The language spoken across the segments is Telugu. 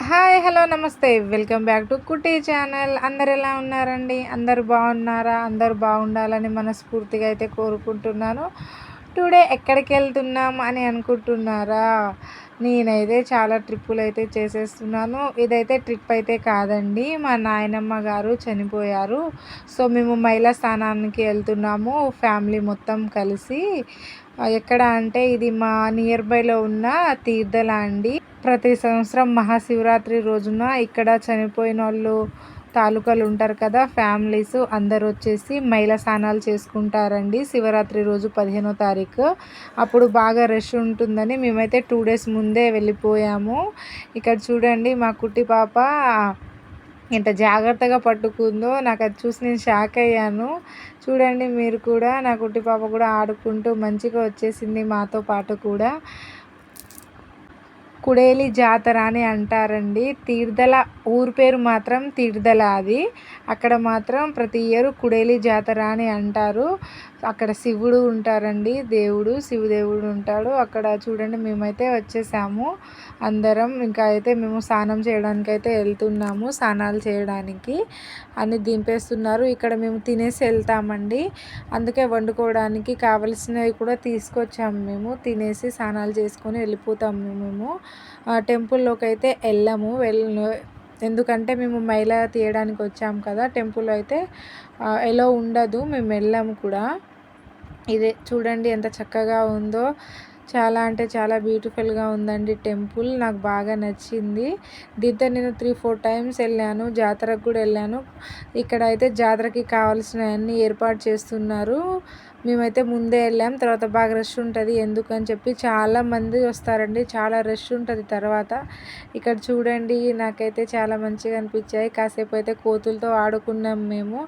హాయ్ హలో నమస్తే వెల్కమ్ బ్యాక్ టు కుటీ ఛానల్. అందరు ఎలా ఉన్నారండి? అందరు బాగున్నారా? అందరు బాగుండాలని మనస్ఫూర్తిగా అయితే కోరుకుంటున్నాను. టుడే ఎక్కడికి వెళ్తున్నాం అని అనుకుంటున్నారా? నేనైతే చాలా ట్రిప్పులు అయితే చేసేస్తున్నాను. ఇదైతే ట్రిప్ అయితే కాదండి, మా నాయనమ్మ గారు చనిపోయారు. సో మేము మహిళా స్థానానికి వెళ్తున్నాము ఫ్యామిలీ మొత్తం కలిసి. ఎక్కడ అంటే ఇది మా నియర్ బైలో ఉన్న తీర్థల అండి. ప్రతి సంవత్సరం మహాశివరాత్రి రోజున ఇక్కడ చనిపోయిన వాళ్ళు తాలూకాలు ఉంటారు కదా, ఫ్యామిలీస్ అందరు వచ్చేసి మహిళా స్నానాలు చేసుకుంటారండి. శివరాత్రి రోజు 15వ తారీఖు అప్పుడు బాగా రష్ ఉంటుందని మేమైతే 2 డేస్ ముందే వెళ్ళిపోయాము. ఇక్కడ చూడండి మా కుట్టి పాప ఎంత జాగ్రత్తగా పట్టుకుందో, నాకు అది చూసి నేను షాక్ అయ్యాను. చూడండి మీరు కూడా, నా కుట్టి పాప కూడా ఆడుకుంటూ మంచిగా వచ్చేసింది మాతో పాటు కూడా. కుడేలి జాతర అని అంటారండి. తీర్థల ఊరు పేరు మాత్రం తీర్థల. అది అక్కడ మాత్రం ప్రతి ఇయర్ కుడేలి జాతర అని అంటారు. అక్కడ శివుడు ఉంటారండి, దేవుడు శివదేవుడు ఉంటాడు అక్కడ. చూడండి మేమైతే వచ్చేసాము అందరం. ఇంకా అయితే మేము స్నానం చేయడానికి అయితే వెళ్తున్నాము. స్నానాలు చేయడానికి అన్ని దింపేస్తున్నారు. ఇక్కడ మేము తినేసి వెళ్తామండి, అందుకే వండుకోవడానికి కావలసినవి కూడా తీసుకొచ్చాము. మేము తినేసి స్నానాలు చేసుకొని వెళ్ళిపోతాము. మేము టెంపుల్లోకి అయితే వెళ్ళాము. ఎందుకంటే మేము మైలా తీయడానికి వచ్చాము కదా, టెంపుల్ అయితే ఎలా ఉండదు, మేము వెళ్ళాము కూడా. ఇదే చూడండి ఎంత చక్కగా ఉందో, చాలా అంటే చాలా బ్యూటిఫుల్గా ఉందండి టెంపుల్. నాకు బాగా నచ్చింది. దీంతో నేను 3-4 టైమ్స్ వెళ్ళాను. జాతరకు కూడా వెళ్ళాను. ఇక్కడ అయితే జాతరకి కావాల్సినవన్నీ ఏర్పాటు చేస్తున్నారు. మేమైతే ముందే వెళ్ళాం. తర్వాత బాగా రష్ ఉంటుంది ఎందుకని చెప్పి చాలామంది వస్తారండి, చాలా రష్ ఉంటుంది తర్వాత. ఇక్కడ చూడండి నాకైతే చాలా మంచిగా అనిపించాయి. కాసేపు అయితే కోతులతో ఆడుకున్నాం మేము.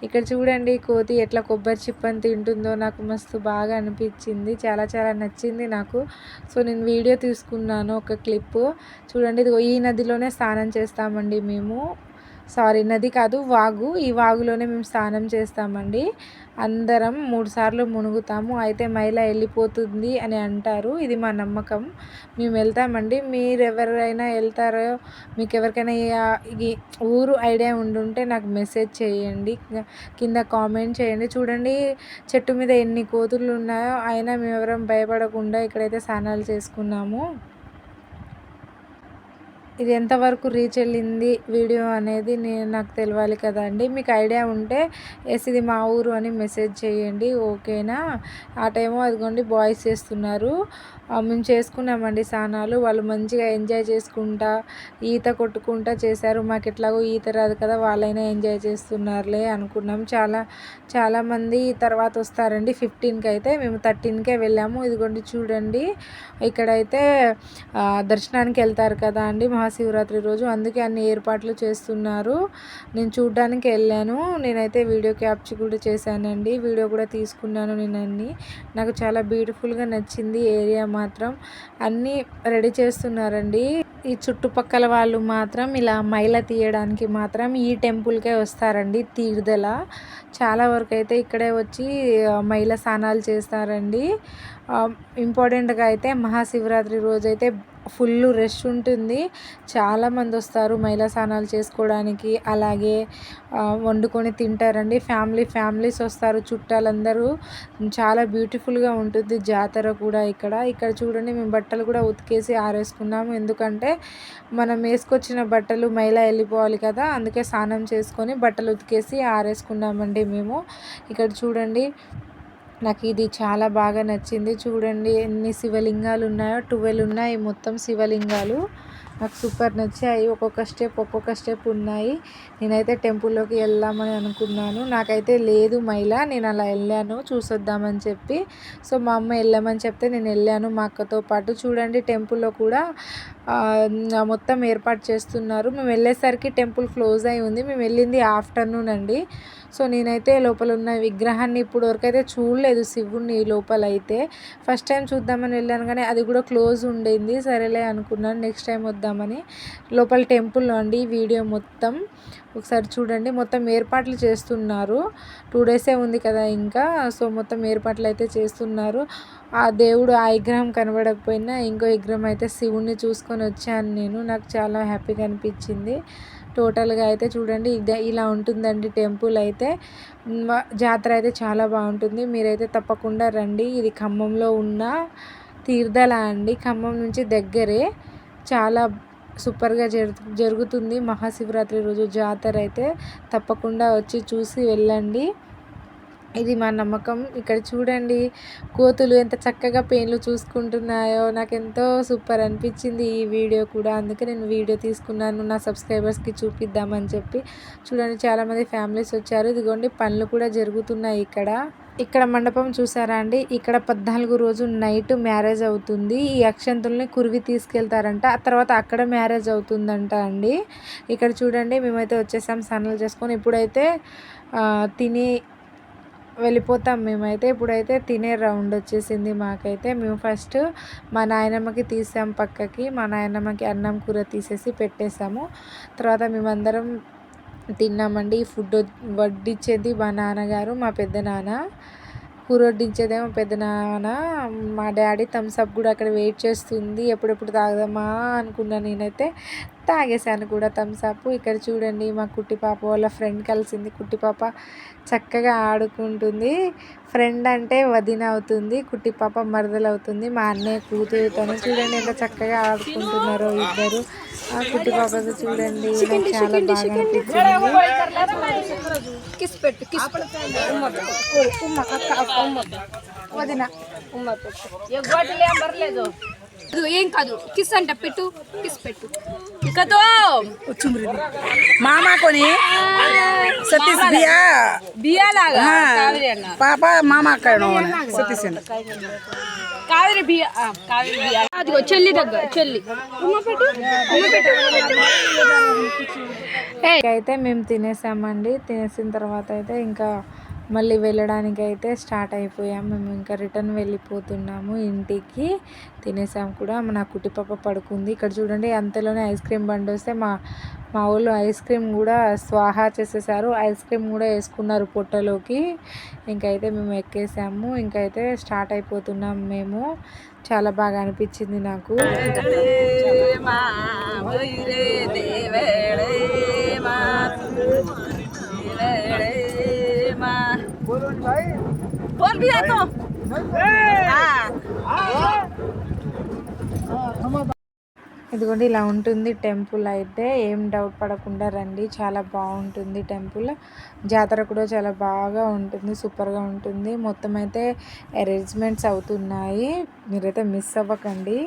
ఇక్కడ చూడండి కోతి ఎట్లా కొబ్బరి చిప్పని తింటుందో, నాకు మస్తు బాగా అనిపించింది. చాలా చాలా నచ్చింది నాకు. సో నేను వీడియో తీసుకున్నాను ఒక క్లిప్. చూడండి ఇదిగో ఈ నదిలోనే స్నానం చేస్తామండి మేము. సారీ, నది కాదు, వాగు. ఈ వాగులోనే మేము స్నానం చేస్తామండి. అందరం 3 సార్లు మునుగుతాము. అయితే మైల వెళ్ళిపోతుంది అని అంటారు, ఇది మా నమ్మకం. మేము వెళ్తామండి. మీరు ఎవరైనా వెళ్తారో, మీకు ఎవరికైనా ఈ ఊరు ఐడియా ఉండుంటే నాకు మెసేజ్ చేయండి, కింద కామెంట్ చేయండి. చూడండి చెట్టు మీద ఎన్ని కోతులు ఉన్నాయో, అయినా మేము ఎవరం భయపడకుండా ఇక్కడైతే స్నానాలు చేసుకున్నాము. ఇది ఎంతవరకు రీచ్ వెళ్ళింది వీడియో అనేది నాకు తెలియాలి కదండి. మీకు ఐడియా ఉంటే ఎస్ ఇది మా ఊరు అని మెసేజ్ చేయండి, ఓకేనా. ఆ టైము అదిగోండి బాయ్స్ చేస్తున్నారు, మేము చేసుకున్నామండి స్నానాలు. వాళ్ళు మంచిగా ఎంజాయ్ చేసుకుంటా ఈత కొట్టుకుంటా చేశారు. మాకు ఎట్లాగో ఈత రాదు కదా, వాళ్ళైనా ఎంజాయ్ చేస్తున్నారులే అనుకున్నాం. చాలామంది తర్వాత వస్తారండి 15కి అయితే, మేము 13కే వెళ్ళాము. ఇదిగోండి చూడండి ఇక్కడైతే దర్శనానికి వెళ్తారు కదా అండి మహాశివరాత్రి రోజు, అందుకే అన్ని ఏర్పాట్లు చేస్తున్నారు. నేను చూడ్డానికి వెళ్ళాను. నేనైతే వీడియో క్యాప్చర్ కూడా చేశానండి, వీడియో కూడా తీసుకున్నాను నేను అన్నీ. నాకు చాలా బ్యూటిఫుల్గా నచ్చింది ఏరియా మాత్రం. అన్నీ రెడీ చేస్తున్నారండి. ఈ చుట్టుపక్కల వాళ్ళు మాత్రం ఇలా మైల తీయడానికి మాత్రం ఈ టెంపుల్కే వస్తారండి, తీర్థల. చాలా వరకు అయితే ఇక్కడే వచ్చి మైల స్నానాలు చేస్తారండి. ఇంపార్టెంట్గా అయితే మహాశివరాత్రి రోజైతే ఫుల్ రష్ ఉంటుంది. చాలామంది వస్తారు మహిళా స్నానాలు చేసుకోవడానికి, అలాగే వండుకొని తింటారండి. ఫ్యామిలీస్ వస్తారు, చుట్టాలందరూ. చాలా బ్యూటిఫుల్గా ఉంటుంది జాతర కూడా ఇక్కడ చూడండి మేము బట్టలు కూడా ఉతికేసి ఆరేసుకున్నాము. ఎందుకంటే మనం వేసుకొచ్చిన బట్టలు మైలా వెళ్ళిపోవాలి కదా, అందుకే స్నానం చేసుకొని బట్టలు ఉతికేసి ఆరేసుకున్నామండి మేము. ఇక్కడ చూడండి నాకు ఇది చాలా బాగా నచ్చింది. చూడండి ఎన్ని శివలింగాలు ఉన్నాయో, 12 ఉన్నాయి మొత్తం శివలింగాలు. నాకు సూపర్ నచ్చాయి. ఒక్కొక్క స్టెప్ ఉన్నాయి. నేనైతే టెంపుల్లోకి వెళ్దామని అనుకున్నాను, నాకైతే లేదు మైలా. నేను అలా వెళ్ళాను చూసొద్దామని చెప్పి. సో మా అమ్మ వెళ్ళామని చెప్తే నేను వెళ్ళాను మా అక్కతో పాటు. చూడండి టెంపుల్లో కూడా మొత్తం ఏర్పాటు చేస్తున్నారు. మేము వెళ్ళేసరికి టెంపుల్ క్లోజ్ అయి ఉంది. మేము వెళ్ళింది ఆఫ్టర్నూన్ అండి. సో నేనైతే లోపల ఉన్న విగ్రహాన్ని ఇప్పుడు వరకైతే చూడలేదు, శివుణ్ణి లోపల అయితే. ఫస్ట్ టైం చూద్దామని వెళ్ళాను కానీ అది కూడా క్లోజ్ ఉండింది. సరేలే అనుకున్నాను, నెక్స్ట్ టైం వద్దాం చూపిద్దామని. లోపల టెంపుల్ అండి వీడియో మొత్తం ఒకసారి చూడండి. మొత్తం ఏర్పాట్లు చేస్తున్నారు. 2 డేసే ఉంది కదా ఇంకా. సో మొత్తం ఏర్పాట్లు అయితే చేస్తున్నారు. ఆ దేవుడు ఆ విగ్రహం కనబడకపోయినా ఇంకో విగ్రహం అయితే శివుణ్ణి చూసుకొని వచ్చాను నేను. నాకు చాలా హ్యాపీగా అనిపించింది. టోటల్గా అయితే చూడండి ఇలా ఉంటుందండి టెంపుల్ అయితే. జాతర అయితే చాలా బాగుంటుంది. మీరైతే తప్పకుండా రండి. ఇది ఖమ్మంలో ఉన్న తీర్థల అండి. ఖమ్మం నుంచి దగ్గరే. చాలా సూపర్గా జరుగుతుంది. మహాశివరాత్రి రోజు జాతర అయితే తప్పకుండా వచ్చి చూసి వెళ్ళండి. ఇది మా నమ్మకం. ఇక్కడ చూడండి కోతులు ఎంత చక్కగా పేన్లు చూసుకుంటున్నాయో. నాకు ఎంతో సూపర్ అనిపించింది ఈ వీడియో కూడా. అందుకే నేను వీడియో తీసుకున్నాను నా సబ్స్క్రైబర్స్కి చూపిద్దామని చెప్పి. చూడండి చాలామంది ఫ్యామిలీస్ వచ్చారు. ఇదిగోండి పనులు కూడా జరుగుతున్నాయి ఇక్కడ మండపం చూసారా అండి. ఇక్కడ 14 రోజు నైట్ మ్యారేజ్ అవుతుంది. ఈ అక్షంతుల్ని కురివి తీసుకెళ్తారంట. ఆ తర్వాత అక్కడ మ్యారేజ్ అవుతుందంట అండి. ఇక్కడ చూడండి మేమైతే వచ్చేసాం స్నానాలు చేసుకొని. ఇప్పుడైతే తిని వెళ్ళిపోతాం మేమైతే. ఇప్పుడైతే తినే రౌండ్ వచ్చేసింది మాకైతే. మేము ఫస్ట్ మా నాయనమ్మకి తీసాం పక్కకి. మా నాయనమ్మకి అన్నం కూర తీసేసి పెట్టేసాము. తర్వాత మేమందరం తిన్నామండి. ఫుడ్ వడ్డించేది మా నాన్నగారు, మా పెద్ద నాన్న. కూర వడ్డించేదేమో పెద్ద నాన్న. మా డాడీ థమ్స్అప్ కూడా అక్కడ వెయిట్ చేస్తుంది. ఎప్పుడెప్పుడు తాగదామా అనుకున్నా నేనైతే. తాగేశాను కూడా థమ్స్అప్. ఇక్కడ చూడండి మా కుట్టి పాప వాళ్ళ ఫ్రెండ్ కలిసింది. కుట్టి పాప చక్కగా ఆడుకుంటుంది. ఫ్రెండ్ అంటే వదిన అవుతుంది, కుట్టి పాప మరదలు అవుతుంది. మా అన్నయ్య కూతురుతోనే చూడండి ఎంత చక్కగా ఆడుకుంటున్నారో ఇద్దరు. ఆ కుట్టి పాపతో చూడండి నాకు చాలా బాగా అనిపించింది. వదిన ఏం కాదు కిస్ అంట పెట్టు, కిస్ పెట్టు. ఇకతో మామా కొని సతీష్ బియా బియా లాగా పాప మామా సతీష్ కావేరి బియా, కావేరి బియా. అదిగో చెల్లి దగ్గర చెల్లి ఉమ్మ పెట్టు, ఉమ్మ పెట్టు. అయితే మేము తినేసామండి. తినేసిన తర్వాత అయితే ఇంకా మళ్ళీ వెళ్ళడానికి అయితే స్టార్ట్ అయిపోయాము. మేము ఇంకా రిటర్న్ వెళ్ళిపోతున్నాము ఇంటికి. తినేసాము కూడా. నా కుట్టి పాప పడుకుంది. ఇక్కడ చూడండి అంతలోనే ఐస్ క్రీమ్ బండి వస్తే మా వాళ్ళు ఐస్ క్రీమ్ కూడా స్వాహా చేసేసారు. ఐస్ క్రీమ్ కూడా వేసుకున్నారు పొట్టలోకి. ఇంకైతే మేము ఎక్కేసాము. ఇంకైతే స్టార్ట్ అయిపోతున్నాం మేము. చాలా బాగా అనిపించింది నాకు. ఇదిగోండి ఇలా ఉంటుంది టెంపుల్ అయితే. ఏం డౌట్ పడకుండా రండి. చాలా బాగుంటుంది టెంపుల్. జాతర కూడా చాలా బాగా ఉంటుంది, సూపర్గా ఉంటుంది. మొత్తం అయితే అరేంజ్మెంట్స్ అవుతున్నాయి. మీరైతే మిస్ అవ్వకండి.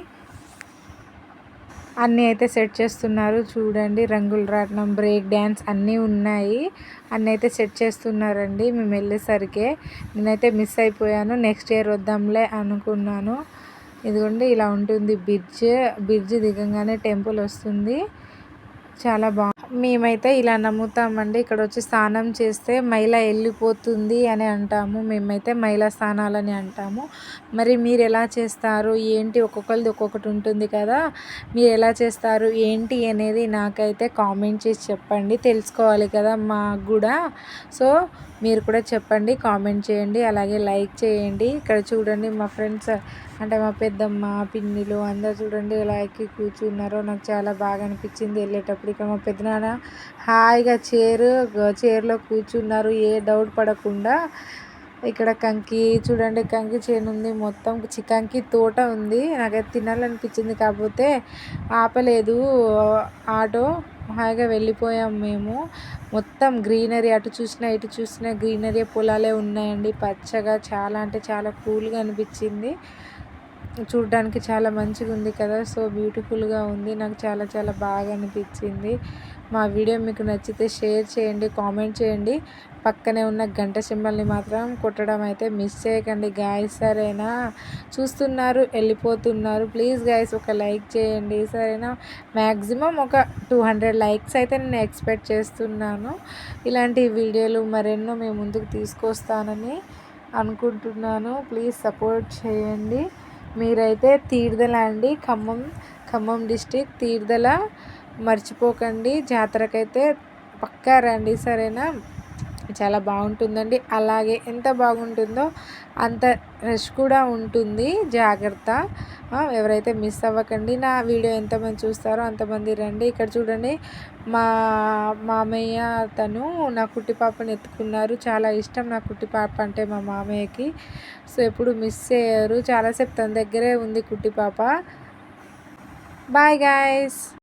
అన్నీ అయితే సెట్ చేస్తున్నారు చూడండి. రంగుల రాట్నం, బ్రేక్ డ్యాన్స్ అన్నీ ఉన్నాయి. అన్నీ అయితే సెట్ చేస్తున్నారండి. మేము వెళ్ళేసరికి నేనైతే మిస్ అయిపోయాను. నెక్స్ట్ ఇయర్ వద్దాంలే అనుకున్నాను. ఇదిగోండి ఇలా ఉంటుంది బ్రిడ్జ్ దిగంగానే టెంపుల్ వస్తుంది. చాలా మేమైతే ఇలా నమ్ముతామండి. ఇక్కడ వచ్చి స్నానం చేస్తే మైల వెళ్ళిపోతుంది అని అంటాము. మేమైతే మైల స్నానాలని అంటాము. మరి మీరు ఎలా చేస్తారు ఏంటి? ఒక్కొక్కరిది ఒక్కొక్కటి ఉంటుంది కదా. మీరు ఎలా చేస్తారు ఏంటి అనేది నాకైతే కామెంట్ చేసి చెప్పండి. తెలుసుకోవాలి కదా మాకు కూడా. సో మీరు కూడా చెప్పండి, కామెంట్ చేయండి, అలాగే లైక్ చేయండి. ఇక్కడ చూడండి మా ఫ్రెండ్స్ అంటే మా పెద్దమ్మ, పిన్నిలు అందరు చూడండి ఎలా ఎక్కి కూర్చున్నారో. నాకు చాలా బాగా అనిపించింది వెళ్ళేటప్పుడు. ఇక్కడ మా పెద్దనాన్న హాయిగా చైర్లో కూర్చున్నారు, ఏ డౌట్ పడకుండా. ఇక్కడ కంకి చూడండి, కంకి చేను ఉంది, మొత్తం కంకి తోట ఉంది. నాకైతే తినాలనిపించింది కాకపోతే ఆపలేదు ఆటో. హాయిగా వెళ్ళిపోయాం మేము. మొత్తం గ్రీనరీ, అటు చూసినా ఇటు చూసినా గ్రీనరీ, పొలాలే ఉన్నాయండి పచ్చగా. చాలా అంటే చాలా కూల్గా అనిపించింది. చూడడానికి చాలా మంచిగా ఉంది కదా. సో బ్యూటిఫుల్గా ఉంది. నాకు చాలా చాలా బాగా అనిపించింది. మా వీడియో మీకు నచ్చితే షేర్ చేయండి, కామెంట్ చేయండి. పక్కనే ఉన్న గంట సింబల్ని మాత్రం కొట్టడం అయితే మిస్ చేయకండి గాయస్. సరేనా? చూస్తున్నారు, వెళ్ళిపోతున్నారు. ప్లీజ్ గాయస్ ఒక లైక్ చేయండి సరేనా? మ్యాక్సిమం ఒక 200 లైక్స్ అయితే నేను ఎక్స్పెక్ట్ చేస్తున్నాను. ఇలాంటి వీడియోలు మరెన్నో మేము ముందుకు తీసుకొస్తానని అనుకుంటున్నాను. ప్లీజ్ సపోర్ట్ చేయండి. మీరైతే తీర్థల అండి, ఖమ్మం ఖమ్మం డిస్టిక్ తీర్థల మర్చిపోకండి. జాతరకైతే పక్కా రండి, సరేనా? చాలా బాగుంటుందండి. అలాగే ఎంత బాగుంటుందో అంత రష్ కూడా ఉంటుంది, జాగ్రత్త. ఎవరైతే మిస్ అవ్వకండి. నా వీడియో ఎంతమంది చూస్తారో అంతమంది రండి. ఇక్కడ చూడండి, మా మామయ్య తను నా కుట్టి పాపని ఎత్తుకున్నారు. చాలా ఇష్టం నా కుట్టి పాప అంటే మా మామయ్యకి. సో ఎప్పుడు మిస్ అయ్యారు. చాలాసేపు తన దగ్గరే ఉంది కుట్టి పాప. Bye guys.